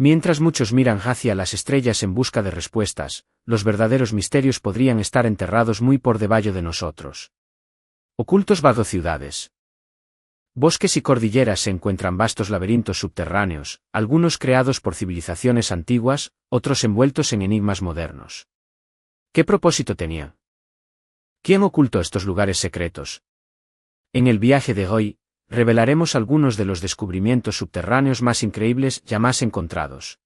Mientras muchos miran hacia las estrellas en busca de respuestas, los verdaderos misterios podrían estar enterrados muy por debajo de nosotros. Ocultos bajo ciudades. Bosques y cordilleras se encuentran vastos laberintos subterráneos, algunos creados por civilizaciones antiguas, otros envueltos en enigmas modernos. ¿Qué propósito tenía? ¿Quién ocultó estos lugares secretos? En el viaje de hoy, revelaremos algunos de los descubrimientos subterráneos más increíbles jamás encontrados.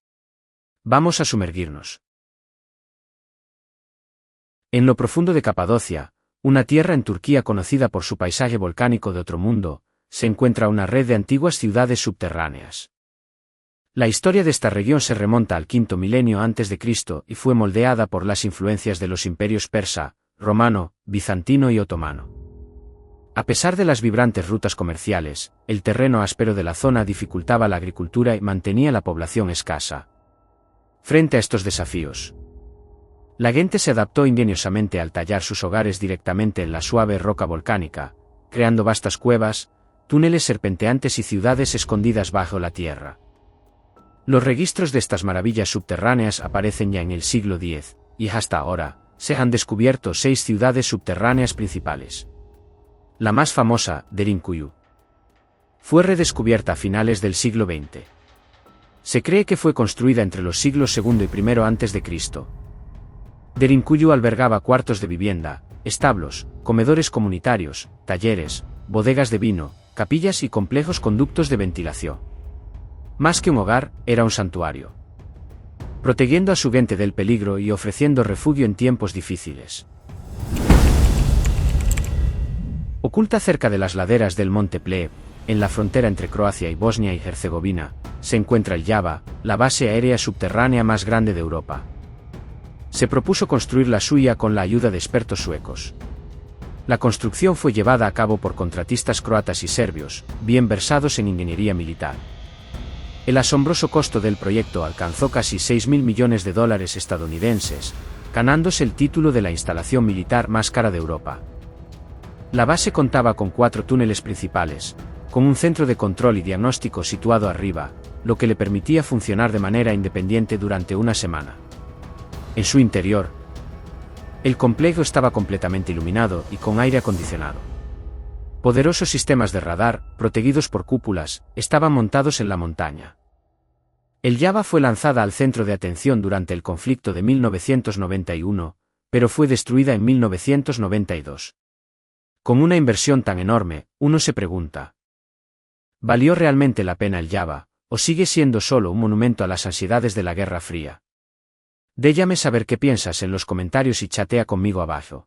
Vamos a sumergirnos. En lo profundo de Capadocia, una tierra en Turquía conocida por su paisaje volcánico de otro mundo, se encuentra una red de antiguas ciudades subterráneas. La historia de esta región se remonta al quinto milenio antes de Cristo y fue moldeada por las influencias de los imperios persa, romano, bizantino y otomano. A pesar de las vibrantes rutas comerciales, el terreno áspero de la zona dificultaba la agricultura y mantenía la población escasa. Frente a estos desafíos, la gente se adaptó ingeniosamente al tallar sus hogares directamente en la suave roca volcánica, creando vastas cuevas, túneles serpenteantes y ciudades escondidas bajo la tierra. Los registros de estas maravillas subterráneas aparecen ya en el siglo X, y hasta ahora, se han descubierto 6 ciudades subterráneas principales. La más famosa, Derinkuyu, fue redescubierta a finales del siglo XX. Se cree que fue construida entre los siglos II y I a.C. Derinkuyu albergaba cuartos de vivienda, establos, comedores comunitarios, talleres, bodegas de vino, capillas y complejos conductos de ventilación. Más que un hogar, era un santuario, protegiendo a su gente del peligro y ofreciendo refugio en tiempos difíciles. Oculta cerca de las laderas del Monte Pleb, en la frontera entre Croacia y Bosnia y Herzegovina, se encuentra el Java, la base aérea subterránea más grande de Europa. Se propuso construir la suya con la ayuda de expertos suecos. La construcción fue llevada a cabo por contratistas croatas y serbios, bien versados en ingeniería militar. El asombroso costo del proyecto alcanzó casi $6.000 millones estadounidenses, ganándose el título de la instalación militar más cara de Europa. La base contaba con 4 túneles principales, con un centro de control y diagnóstico situado arriba, lo que le permitía funcionar de manera independiente durante una semana. En su interior, el complejo estaba completamente iluminado y con aire acondicionado. Poderosos sistemas de radar, protegidos por cúpulas, estaban montados en la montaña. El Java fue lanzada al centro de atención durante el conflicto de 1991, pero fue destruida en 1992. Con una inversión tan enorme, uno se pregunta: ¿valió realmente la pena el Java, o sigue siendo solo un monumento a las ansiedades de la Guerra Fría? Déjame saber qué piensas en los comentarios y chatea conmigo abajo.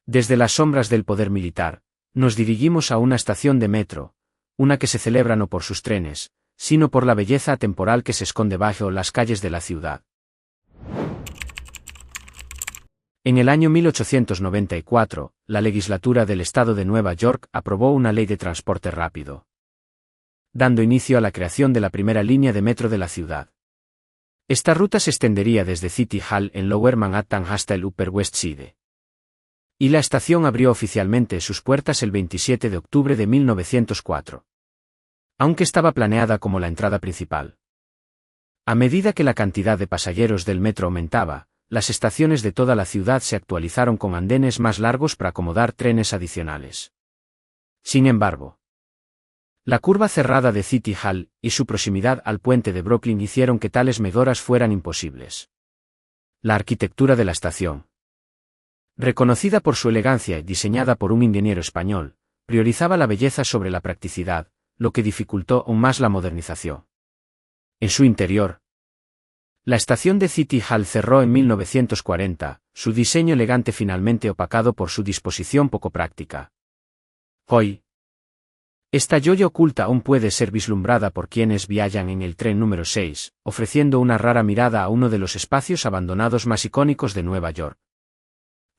Desde las sombras del poder militar, nos dirigimos a una estación de metro, una que se celebra no por sus trenes, sino por la belleza atemporal que se esconde bajo las calles de la ciudad. En el año 1894, la legislatura del estado de Nueva York aprobó una ley de transporte rápido, dando inicio a la creación de la primera línea de metro de la ciudad. Esta ruta se extendería desde City Hall en Lower Manhattan hasta el Upper West Side. Y la estación abrió oficialmente sus puertas el 27 de octubre de 1904. Aunque estaba planeada como la entrada principal. A medida que la cantidad de pasajeros del metro aumentaba, las estaciones de toda la ciudad se actualizaron con andenes más largos para acomodar trenes adicionales. Sin embargo, la curva cerrada de City Hall y su proximidad al puente de Brooklyn hicieron que tales mejoras fueran imposibles. La arquitectura de la estación, reconocida por su elegancia y diseñada por un ingeniero español, priorizaba la belleza sobre la practicidad, lo que dificultó aún más la modernización. En su interior, la estación de City Hall cerró en 1940, su diseño elegante finalmente opacado por su disposición poco práctica. Hoy, esta joya oculta aún puede ser vislumbrada por quienes viajan en el tren número 6, ofreciendo una rara mirada a uno de los espacios abandonados más icónicos de Nueva York.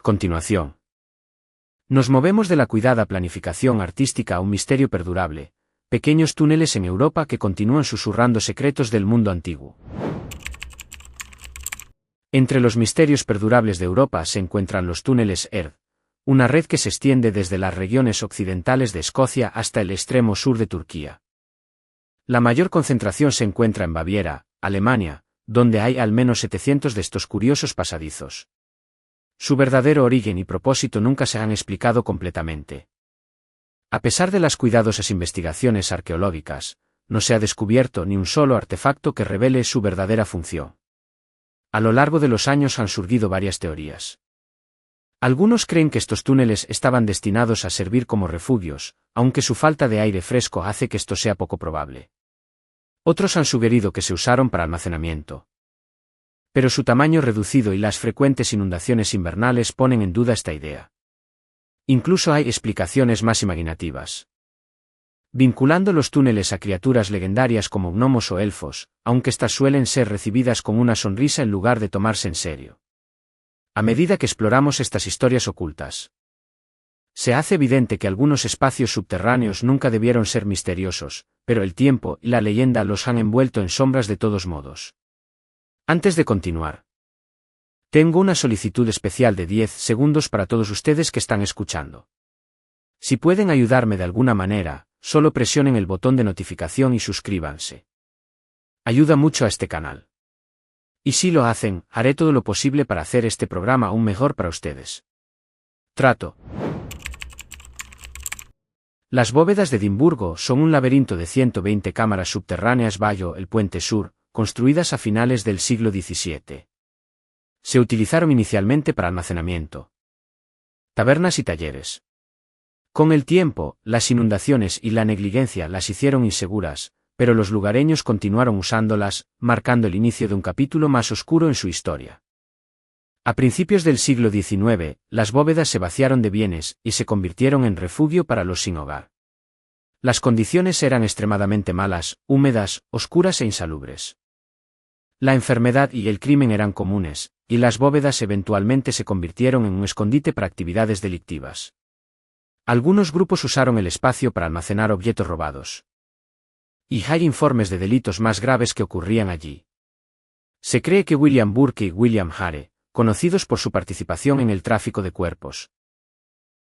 Continuación, nos movemos de la cuidada planificación artística a un misterio perdurable, pequeños túneles en Europa que continúan susurrando secretos del mundo antiguo. Entre los misterios perdurables de Europa se encuentran los túneles Erd, una red que se extiende desde las regiones occidentales de Escocia hasta el extremo sur de Turquía. La mayor concentración se encuentra en Baviera, Alemania, donde hay al menos 700 de estos curiosos pasadizos. Su verdadero origen y propósito nunca se han explicado completamente. A pesar de las cuidadosas investigaciones arqueológicas, no se ha descubierto ni un solo artefacto que revele su verdadera función. A lo largo de los años han surgido varias teorías. Algunos creen que estos túneles estaban destinados a servir como refugios, aunque su falta de aire fresco hace que esto sea poco probable. Otros han sugerido que se usaron para almacenamiento. Pero su tamaño reducido y las frecuentes inundaciones invernales ponen en duda esta idea. Incluso hay explicaciones más imaginativas. Vinculando los túneles a criaturas legendarias como gnomos o elfos, aunque estas suelen ser recibidas con una sonrisa en lugar de tomarse en serio. A medida que exploramos estas historias ocultas, se hace evidente que algunos espacios subterráneos nunca debieron ser misteriosos, pero el tiempo y la leyenda los han envuelto en sombras de todos modos. Antes de continuar, tengo una solicitud especial de 10 segundos para todos ustedes que están escuchando. Si pueden ayudarme de alguna manera, solo presionen el botón de notificación y suscríbanse. Ayuda mucho a este canal. Y si lo hacen, haré todo lo posible para hacer este programa aún mejor para ustedes. Trato. Las bóvedas de Edimburgo son un laberinto de 120 cámaras subterráneas bajo el Puente Sur, construidas a finales del siglo XVII. Se utilizaron inicialmente para almacenamiento, tabernas y talleres. Con el tiempo, las inundaciones y la negligencia las hicieron inseguras, pero los lugareños continuaron usándolas, marcando el inicio de un capítulo más oscuro en su historia. A principios del siglo XIX, las bóvedas se vaciaron de bienes y se convirtieron en refugio para los sin hogar. Las condiciones eran extremadamente malas, húmedas, oscuras e insalubres. La enfermedad y el crimen eran comunes, y las bóvedas eventualmente se convirtieron en un escondite para actividades delictivas. Algunos grupos usaron el espacio para almacenar objetos robados. Y hay informes de delitos más graves que ocurrían allí. Se cree que William Burke y William Hare, conocidos por su participación en el tráfico de cuerpos,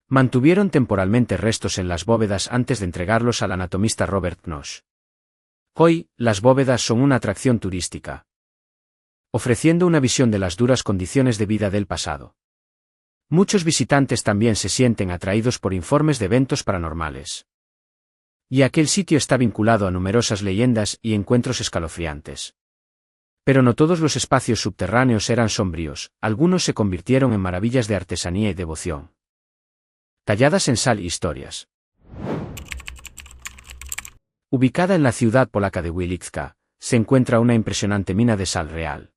mantuvieron temporalmente restos en las bóvedas antes de entregarlos al anatomista Robert Knox. Hoy, las bóvedas son una atracción turística, ofreciendo una visión de las duras condiciones de vida del pasado. Muchos visitantes también se sienten atraídos por informes de eventos paranormales. Y aquel sitio está vinculado a numerosas leyendas y encuentros escalofriantes. Pero no todos los espacios subterráneos eran sombríos, algunos se convirtieron en maravillas de artesanía y devoción. Talladas en sal y historias. Ubicada en la ciudad polaca de Wilicka, se encuentra una impresionante mina de sal real,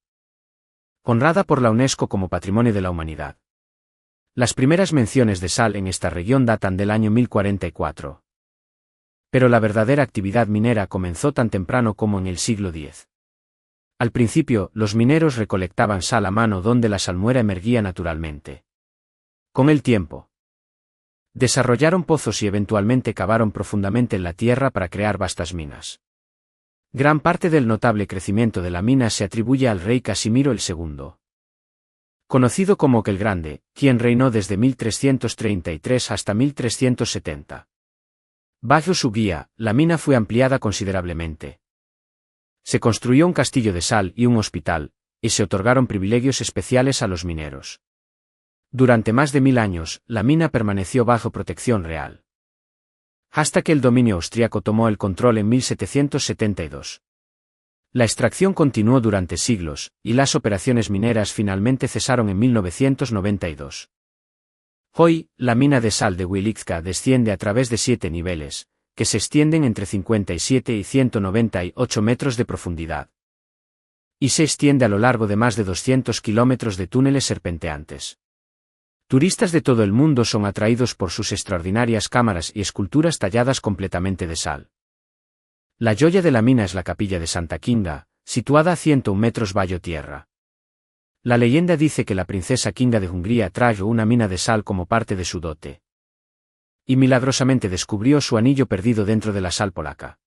honrada por la UNESCO como Patrimonio de la Humanidad. Las primeras menciones de sal en esta región datan del año 1044. Pero la verdadera actividad minera comenzó tan temprano como en el siglo X. Al principio, los mineros recolectaban sal a mano donde la salmuera emergía naturalmente. Con el tiempo, desarrollaron pozos y eventualmente cavaron profundamente en la tierra para crear vastas minas. Gran parte del notable crecimiento de la mina se atribuye al rey Casimiro II, conocido como el Grande, quien reinó desde 1333 hasta 1370. Bajo su guía, la mina fue ampliada considerablemente. Se construyó un castillo de sal y un hospital, y se otorgaron privilegios especiales a los mineros. Durante más de 1000 años, la mina permaneció bajo protección real, hasta que el dominio austriaco tomó el control en 1772. La extracción continuó durante siglos, y las operaciones mineras finalmente cesaron en 1992. Hoy, la mina de sal de Wilicka desciende a través de 7 niveles, que se extienden entre 57 y 198 metros de profundidad. Y se extiende a lo largo de más de 200 kilómetros de túneles serpenteantes. Turistas de todo el mundo son atraídos por sus extraordinarias cámaras y esculturas talladas completamente de sal. La joya de la mina es la capilla de Santa Kinga, situada a 101 metros bajo tierra. La leyenda dice que la princesa Kinga de Hungría trajo una mina de sal como parte de su dote, y milagrosamente descubrió su anillo perdido dentro de la sal polaca.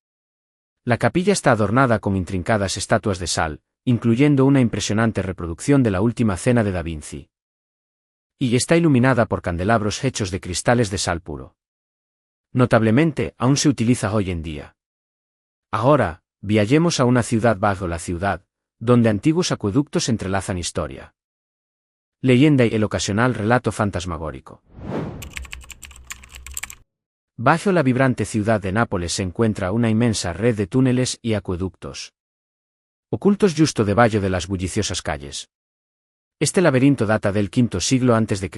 La capilla está adornada con intrincadas estatuas de sal, incluyendo una impresionante reproducción de la Última Cena de Da Vinci. Y está iluminada por candelabros hechos de cristales de sal puro. Notablemente, aún se utiliza hoy en día. Ahora, viajemos a una ciudad bajo la ciudad, donde antiguos acueductos entrelazan historia, leyenda y el ocasional relato fantasmagórico. Bajo la vibrante ciudad de Nápoles se encuentra una inmensa red de túneles y acueductos, ocultos justo debajo de las bulliciosas calles. Este laberinto data del V siglo a.C.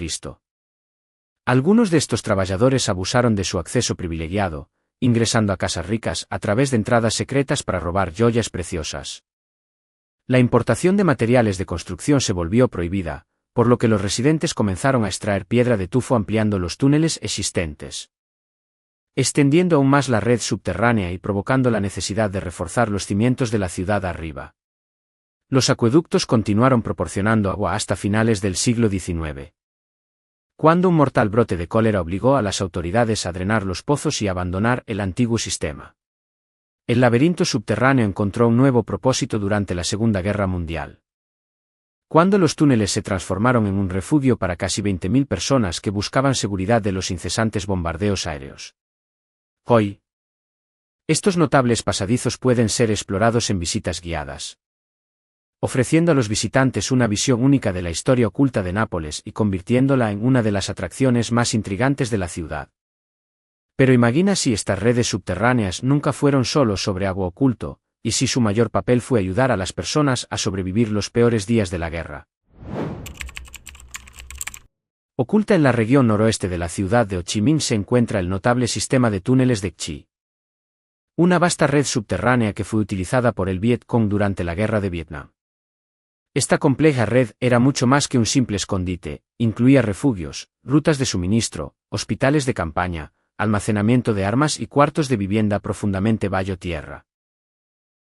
Algunos de estos trabajadores abusaron de su acceso privilegiado, ingresando a casas ricas a través de entradas secretas para robar joyas preciosas. La importación de materiales de construcción se volvió prohibida, por lo que los residentes comenzaron a extraer piedra de tufo ampliando los túneles existentes, extendiendo aún más la red subterránea y provocando la necesidad de reforzar los cimientos de la ciudad arriba. Los acueductos continuaron proporcionando agua hasta finales del siglo XIX, cuando un mortal brote de cólera obligó a las autoridades a drenar los pozos y abandonar el antiguo sistema. El laberinto subterráneo encontró un nuevo propósito durante la Segunda Guerra Mundial, cuando los túneles se transformaron en un refugio para casi 20.000 personas que buscaban seguridad de los incesantes bombardeos aéreos. Hoy, estos notables pasadizos pueden ser explorados en visitas guiadas, ofreciendo a los visitantes una visión única de la historia oculta de Nápoles y convirtiéndola en una de las atracciones más intrigantes de la ciudad. Pero imagina si estas redes subterráneas nunca fueron solo sobre algo oculto, y si su mayor papel fue ayudar a las personas a sobrevivir los peores días de la guerra. Oculta en la región noroeste de la ciudad de Ho Chi Minh se encuentra el notable sistema de túneles de Chi, una vasta red subterránea que fue utilizada por el Viet Cong durante la Guerra de Vietnam. Esta compleja red era mucho más que un simple escondite, incluía refugios, rutas de suministro, hospitales de campaña, almacenamiento de armas y cuartos de vivienda profundamente bajo tierra.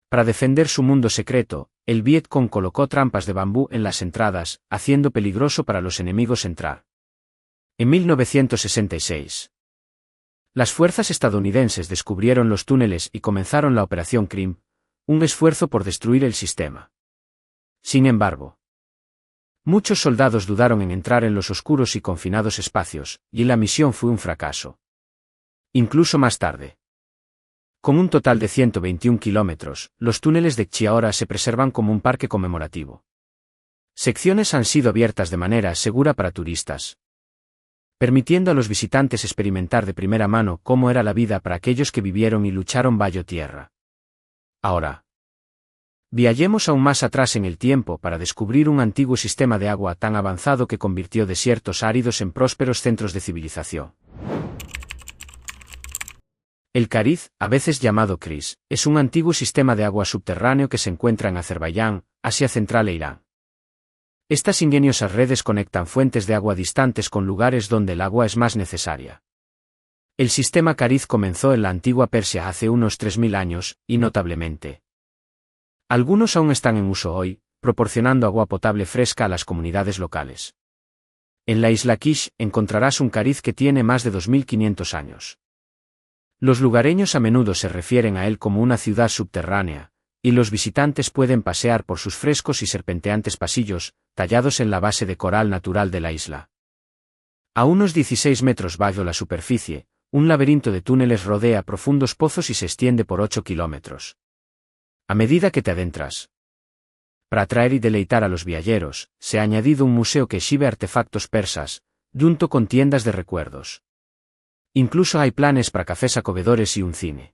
Para defender su mundo secreto, el Viet Cong colocó trampas de bambú en las entradas, haciendo peligroso para los enemigos entrar. En 1966, las fuerzas estadounidenses descubrieron los túneles y comenzaron la Operación Crim, un esfuerzo por destruir el sistema. Sin embargo, muchos soldados dudaron en entrar en los oscuros y confinados espacios, y la misión fue un fracaso. Incluso más tarde, con un total de 121 kilómetros, los túneles de Chi ahora se preservan como un parque conmemorativo. Secciones han sido abiertas de manera segura para turistas, permitiendo a los visitantes experimentar de primera mano cómo era la vida para aquellos que vivieron y lucharon bajo tierra. Ahora, viajemos aún más atrás en el tiempo para descubrir un antiguo sistema de agua tan avanzado que convirtió desiertos áridos en prósperos centros de civilización. El Cariz, a veces llamado Kris, es un antiguo sistema de agua subterráneo que se encuentra en Azerbaiyán, Asia Central e Irán. Estas ingeniosas redes conectan fuentes de agua distantes con lugares donde el agua es más necesaria. El sistema Cariz comenzó en la antigua Persia hace unos 3.000 años, y notablemente, algunos aún están en uso hoy, proporcionando agua potable fresca a las comunidades locales. En la isla Kish encontrarás un Cariz que tiene más de 2.500 años. Los lugareños a menudo se refieren a él como una ciudad subterránea, y los visitantes pueden pasear por sus frescos y serpenteantes pasillos, tallados en la base de coral natural de la isla. A unos 16 metros bajo la superficie, un laberinto de túneles rodea profundos pozos y se extiende por 8 kilómetros. A medida que te adentras, para atraer y deleitar a los viajeros, se ha añadido un museo que exhibe artefactos persas, junto con tiendas de recuerdos. Incluso hay planes para cafés acogedores y un cine,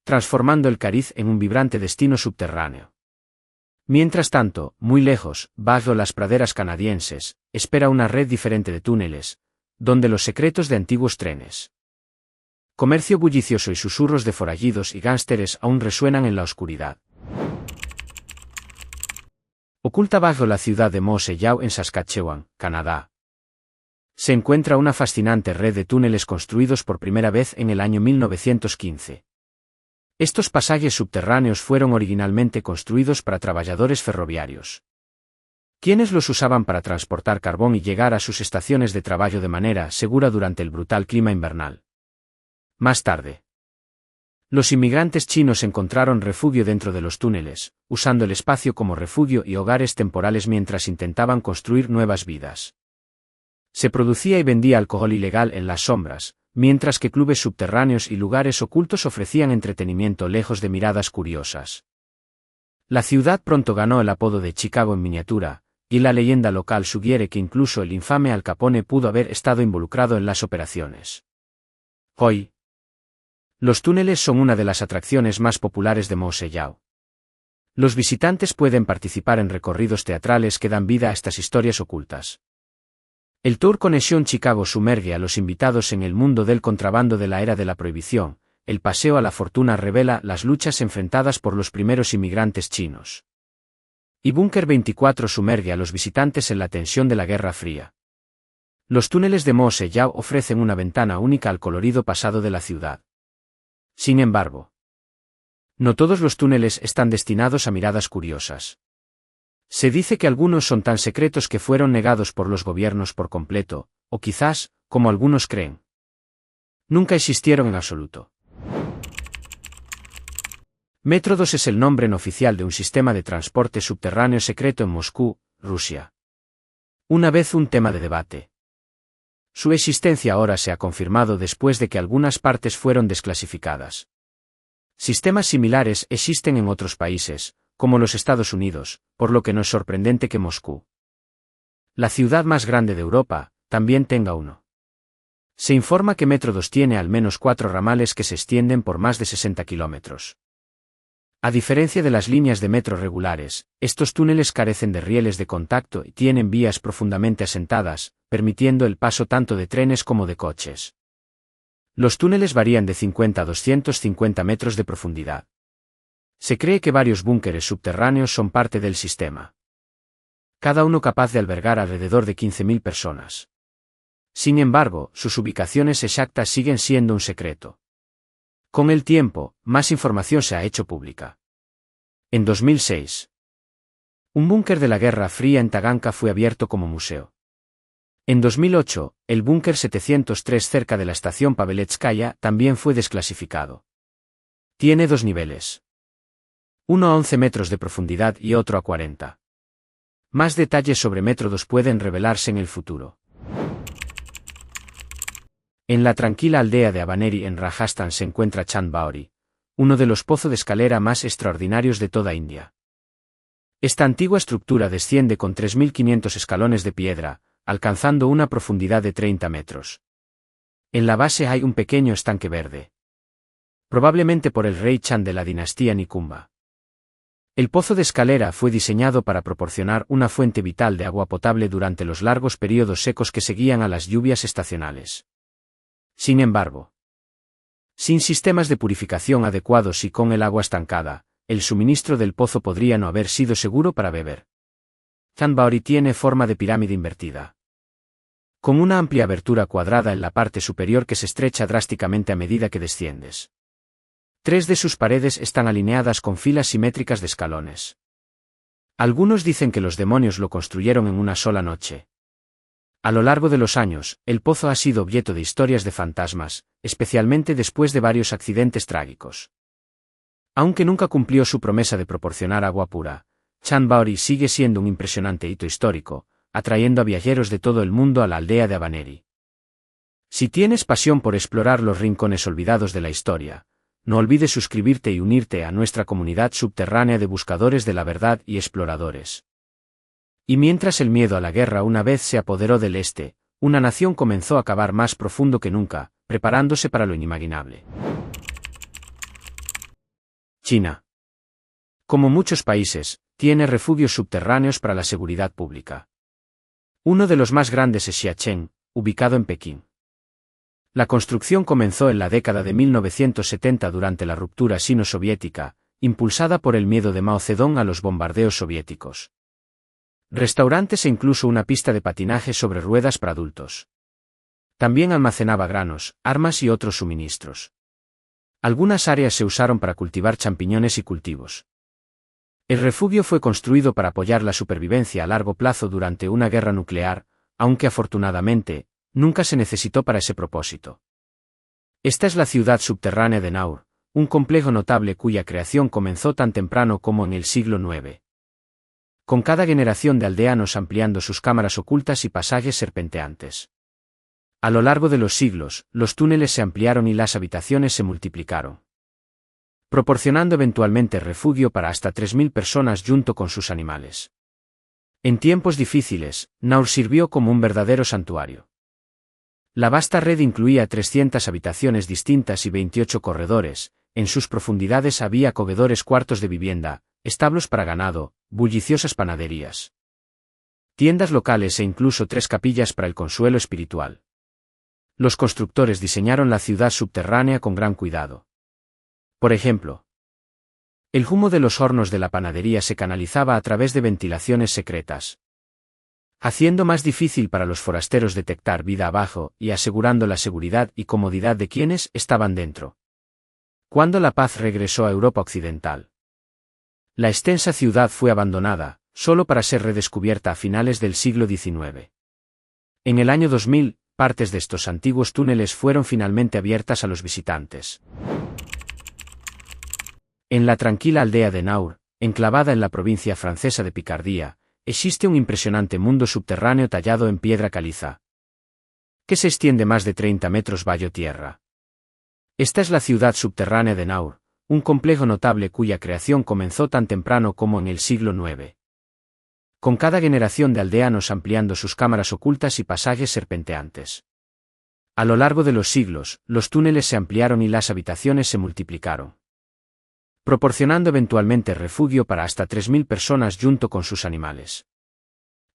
transformando el Cariz en un vibrante destino subterráneo. Mientras tanto, muy lejos, bajo las praderas canadienses, espera una red diferente de túneles, donde los secretos de antiguos trenes, comercio bullicioso y susurros de forajidos y gánsteres aún resuenan en la oscuridad. Oculta bajo la ciudad de Moose Jaw en Saskatchewan, Canadá, se encuentra una fascinante red de túneles construidos por primera vez en el año 1915. Estos pasajes subterráneos fueron originalmente construidos para trabajadores ferroviarios, quienes los usaban para transportar carbón y llegar a sus estaciones de trabajo de manera segura durante el brutal clima invernal. Más tarde, los inmigrantes chinos encontraron refugio dentro de los túneles, usando el espacio como refugio y hogares temporales mientras intentaban construir nuevas vidas. Se producía y vendía alcohol ilegal en las sombras, mientras que clubes subterráneos y lugares ocultos ofrecían entretenimiento lejos de miradas curiosas. La ciudad pronto ganó el apodo de Chicago en miniatura, y la leyenda local sugiere que incluso el infame Al Capone pudo haber estado involucrado en las operaciones. Hoy, los túneles son una de las atracciones más populares de Moose Jaw. Los visitantes pueden participar en recorridos teatrales que dan vida a estas historias ocultas. El Tour Conexión Chicago sumerge a los invitados en el mundo del contrabando de la era de la prohibición. El paseo a la fortuna revela las luchas enfrentadas por los primeros inmigrantes chinos. Y Búnker 24 sumerge a los visitantes en la tensión de la Guerra Fría. Los túneles de Moose Jaw ofrecen una ventana única al colorido pasado de la ciudad. Sin embargo, no todos los túneles están destinados a miradas curiosas. Se dice que algunos son tan secretos que fueron negados por los gobiernos por completo, o quizás, como algunos creen, nunca existieron en absoluto. Metro 2 es el nombre no oficial de un sistema de transporte subterráneo secreto en Moscú, Rusia. Una vez un tema de debate. Su existencia ahora se ha confirmado después de que algunas partes fueron desclasificadas. Sistemas similares existen en otros países, como los Estados Unidos, por lo que no es sorprendente que Moscú, la ciudad más grande de Europa, también tenga uno. Se informa que Metro 2 tiene al menos 4 ramales que se extienden por más de 60 kilómetros. A diferencia de las líneas de metro regulares, estos túneles carecen de rieles de contacto y tienen vías profundamente asentadas, permitiendo el paso tanto de trenes como de coches. Los túneles varían de 50 a 250 metros de profundidad. Se cree que varios búnkeres subterráneos son parte del sistema. Cada uno capaz de albergar alrededor de 15.000 personas. Sin embargo, sus ubicaciones exactas siguen siendo un secreto. Con el tiempo, más información se ha hecho pública. En 2006, un búnker de la Guerra Fría en Taganka fue abierto como museo. En 2008, el búnker 703 cerca de la estación Paveletskaya también fue desclasificado. Tiene 2 niveles. Uno a 11 metros de profundidad y otro a 40. Más detalles sobre Metro 2 pueden revelarse en el futuro. En la tranquila aldea de Abaneri en Rajasthan se encuentra Chand Baori, uno de los pozos de escalera más extraordinarios de toda India. Esta antigua estructura desciende con 3.500 escalones de piedra, alcanzando una profundidad de 30 metros. En la base hay un pequeño estanque verde. Probablemente por el rey Chand de la dinastía Nikumba. El pozo de escalera fue diseñado para proporcionar una fuente vital de agua potable durante los largos periodos secos que seguían a las lluvias estacionales. Sin embargo, sin sistemas de purificación adecuados y con el agua estancada, el suministro del pozo podría no haber sido seguro para beber. Chand Baori tiene forma de pirámide invertida, con una amplia abertura cuadrada en la parte superior que se estrecha drásticamente a medida que desciendes. 3 de sus paredes están alineadas con filas simétricas de escalones. Algunos dicen que los demonios lo construyeron en una sola noche. A lo largo de los años, el pozo ha sido objeto de historias de fantasmas, especialmente después de varios accidentes trágicos. Aunque nunca cumplió su promesa de proporcionar agua pura, Chand Baori sigue siendo un impresionante hito histórico, atrayendo a viajeros de todo el mundo a la aldea de Abaneri. Si tienes pasión por explorar los rincones olvidados de la historia, no olvides suscribirte y unirte a nuestra comunidad subterránea de buscadores de la verdad y exploradores. Y mientras el miedo a la guerra una vez se apoderó del este, una nación comenzó a cavar más profundo que nunca, preparándose para lo inimaginable. China. Como muchos países, tiene refugios subterráneos para la seguridad pública. Uno de los más grandes es Xiachen, ubicado en Pekín. La construcción comenzó en la década de 1970 durante la ruptura sino-soviética, impulsada por el miedo de Mao Zedong a los bombardeos soviéticos. Restaurantes e incluso una pista de patinaje sobre ruedas para adultos. También almacenaba granos, armas y otros suministros. Algunas áreas se usaron para cultivar champiñones y cultivos. El refugio fue construido para apoyar la supervivencia a largo plazo durante una guerra nuclear, aunque afortunadamente, nunca se necesitó para ese propósito. Esta es la ciudad subterránea de Naur, un complejo notable cuya creación comenzó tan temprano como en el siglo IX. Con cada generación de aldeanos ampliando sus cámaras ocultas y pasajes serpenteantes. A lo largo de los siglos, los túneles se ampliaron y las habitaciones se multiplicaron, proporcionando eventualmente refugio para hasta 3.000 personas junto con sus animales. En tiempos difíciles, Naur sirvió como un verdadero santuario. La vasta red incluía 300 habitaciones distintas y 28 corredores. En sus profundidades había acogedores cuartos de vivienda, establos para ganado, bulliciosas panaderías, tiendas locales e incluso 3 capillas para el consuelo espiritual. Los constructores diseñaron la ciudad subterránea con gran cuidado. Por ejemplo, el humo de los hornos de la panadería se canalizaba a través de ventilaciones secretas, haciendo más difícil para los forasteros detectar vida abajo y asegurando la seguridad y comodidad de quienes estaban dentro. Cuando la paz regresó a Europa Occidental, la extensa ciudad fue abandonada, solo para ser redescubierta a finales del siglo XIX. En el año 2000, partes de estos antiguos túneles fueron finalmente abiertas a los visitantes. En la tranquila aldea de Naur, enclavada en la provincia francesa de Picardía, existe un impresionante mundo subterráneo tallado en piedra caliza, que se extiende más de 30 metros bajo tierra. Esta es la ciudad subterránea de Naur, un complejo notable cuya creación comenzó tan temprano como en el siglo IX. Con cada generación de aldeanos ampliando sus cámaras ocultas y pasajes serpenteantes. A lo largo de los siglos, los túneles se ampliaron y las habitaciones se multiplicaron, proporcionando eventualmente refugio para hasta 3.000 personas junto con sus animales.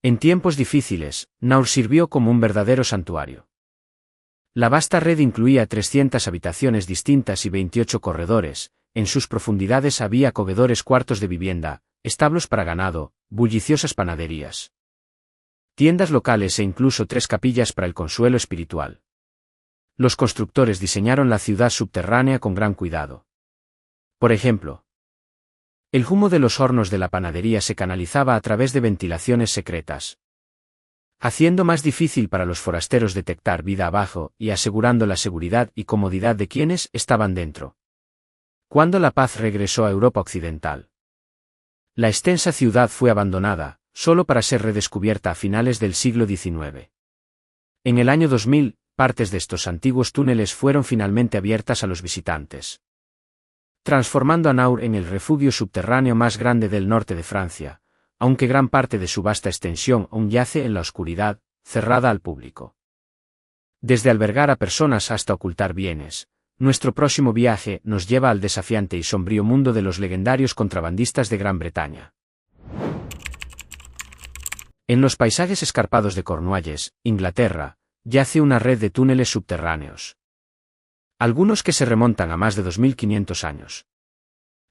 En tiempos difíciles, Naur sirvió como un verdadero santuario. La vasta red incluía 300 habitaciones distintas y 28 corredores. En sus profundidades había acogedores cuartos de vivienda, establos para ganado, bulliciosas panaderías, tiendas locales e incluso 3 capillas para el consuelo espiritual. Los constructores diseñaron la ciudad subterránea con gran cuidado. Por ejemplo, el humo de los hornos de la panadería se canalizaba a través de ventilaciones secretas, haciendo más difícil para los forasteros detectar vida abajo y asegurando la seguridad y comodidad de quienes estaban dentro. Cuando la paz regresó a Europa Occidental, la extensa ciudad fue abandonada, solo para ser redescubierta a finales del siglo XIX. En el año 2000, partes de estos antiguos túneles fueron finalmente abiertas a los visitantes, transformando a Naur en el refugio subterráneo más grande del norte de Francia, aunque gran parte de su vasta extensión aún yace en la oscuridad, cerrada al público. Desde albergar a personas hasta ocultar bienes, nuestro próximo viaje nos lleva al desafiante y sombrío mundo de los legendarios contrabandistas de Gran Bretaña. En los paisajes escarpados de Cornualles, Inglaterra, yace una red de túneles subterráneos, algunos que se remontan a más de 2.500 años.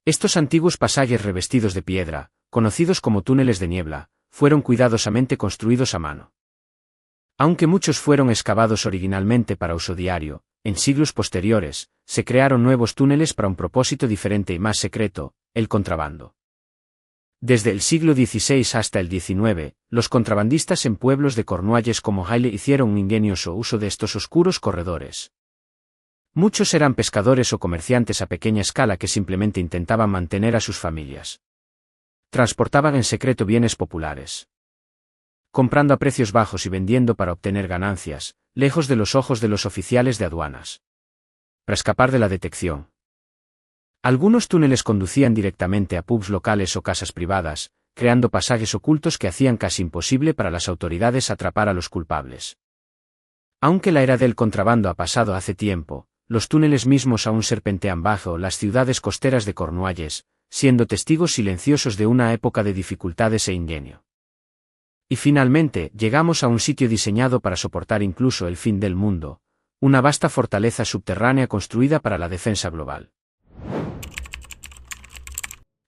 Estos antiguos pasajes revestidos de piedra, conocidos como túneles de niebla, fueron cuidadosamente construidos a mano. Aunque muchos fueron excavados originalmente para uso diario, en siglos posteriores, se crearon nuevos túneles para un propósito diferente y más secreto, el contrabando. Desde el siglo XVI hasta el XIX, los contrabandistas en pueblos de Cornualles como Haile hicieron un ingenioso uso de estos oscuros corredores. Muchos eran pescadores o comerciantes a pequeña escala que simplemente intentaban mantener a sus familias. Transportaban en secreto bienes populares, comprando a precios bajos y vendiendo para obtener ganancias, lejos de los ojos de los oficiales de aduanas, para escapar de la detección. Algunos túneles conducían directamente a pubs locales o casas privadas, creando pasajes ocultos que hacían casi imposible para las autoridades atrapar a los culpables. Aunque la era del contrabando ha pasado hace tiempo, los túneles mismos aún serpentean bajo las ciudades costeras de Cornualles, siendo testigos silenciosos de una época de dificultades e ingenio. Y finalmente, llegamos a un sitio diseñado para soportar incluso el fin del mundo, una vasta fortaleza subterránea construida para la defensa global.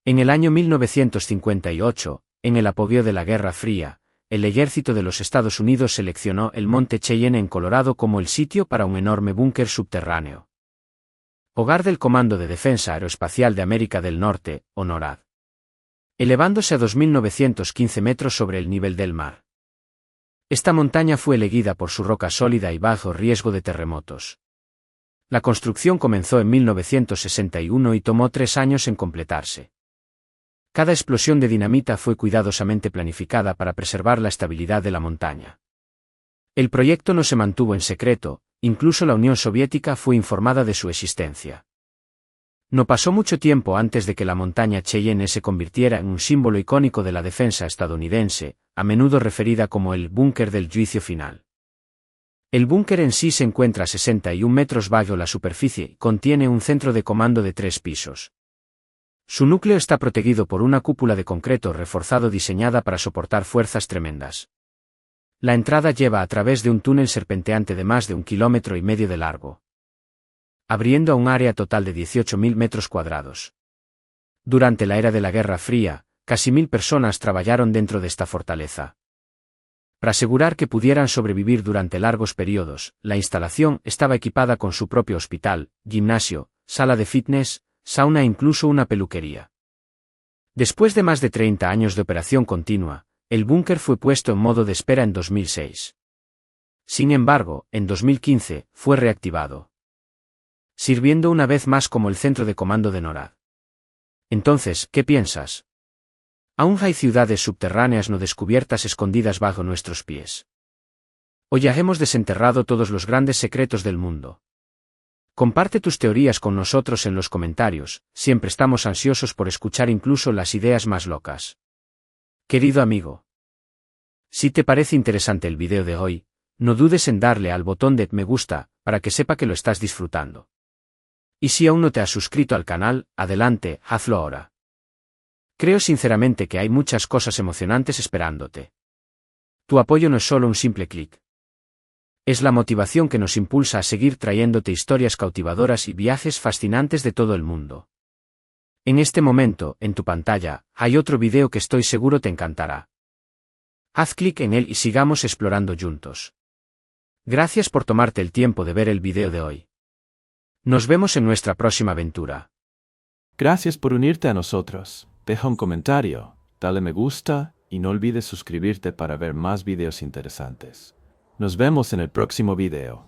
En el año 1958, en el apogeo de la Guerra Fría, el ejército de los Estados Unidos seleccionó el Monte Cheyenne en Colorado como el sitio para un enorme búnker subterráneo, hogar del Comando de Defensa Aeroespacial de América del Norte, o NORAD, elevándose a 2.915 metros sobre el nivel del mar. Esta montaña fue elegida por su roca sólida y bajo riesgo de terremotos. La construcción comenzó en 1961 y tomó 3 años en completarse. Cada explosión de dinamita fue cuidadosamente planificada para preservar la estabilidad de la montaña. El proyecto no se mantuvo en secreto, incluso la Unión Soviética fue informada de su existencia. No pasó mucho tiempo antes de que la montaña Cheyenne se convirtiera en un símbolo icónico de la defensa estadounidense, a menudo referida como el búnker del juicio final. El búnker en sí se encuentra a 61 metros bajo la superficie y contiene un centro de comando de 3 pisos. Su núcleo está protegido por una cúpula de concreto reforzado diseñada para soportar fuerzas tremendas. La entrada lleva a través de un túnel serpenteante de más de 1,5 kilómetros de largo, abriendo a un área total de 18.000 metros cuadrados. Durante la era de la Guerra Fría, casi 1.000 personas trabajaron dentro de esta fortaleza. Para asegurar que pudieran sobrevivir durante largos periodos, la instalación estaba equipada con su propio hospital, gimnasio, sala de fitness, sauna e incluso una peluquería. Después de más de 30 años de operación continua, el búnker fue puesto en modo de espera en 2006. Sin embargo, en 2015, fue reactivado, sirviendo una vez más como el centro de comando de NORAD. Entonces, ¿qué piensas? Aún hay ciudades subterráneas no descubiertas escondidas bajo nuestros pies. O ya hemos desenterrado todos los grandes secretos del mundo. Comparte tus teorías con nosotros en los comentarios, siempre estamos ansiosos por escuchar incluso las ideas más locas. Querido amigo, si te parece interesante el video de hoy, no dudes en darle al botón de me gusta, para que sepa que lo estás disfrutando. Y si aún no te has suscrito al canal, adelante, hazlo ahora. Creo sinceramente que hay muchas cosas emocionantes esperándote. Tu apoyo no es solo un simple clic. Es la motivación que nos impulsa a seguir trayéndote historias cautivadoras y viajes fascinantes de todo el mundo. En este momento, en tu pantalla, hay otro video que estoy seguro te encantará. Haz clic en él y sigamos explorando juntos. Gracias por tomarte el tiempo de ver el video de hoy. Nos vemos en nuestra próxima aventura. Gracias por unirte a nosotros. Deja un comentario, dale me gusta y no olvides suscribirte para ver más videos interesantes. Nos vemos en el próximo video.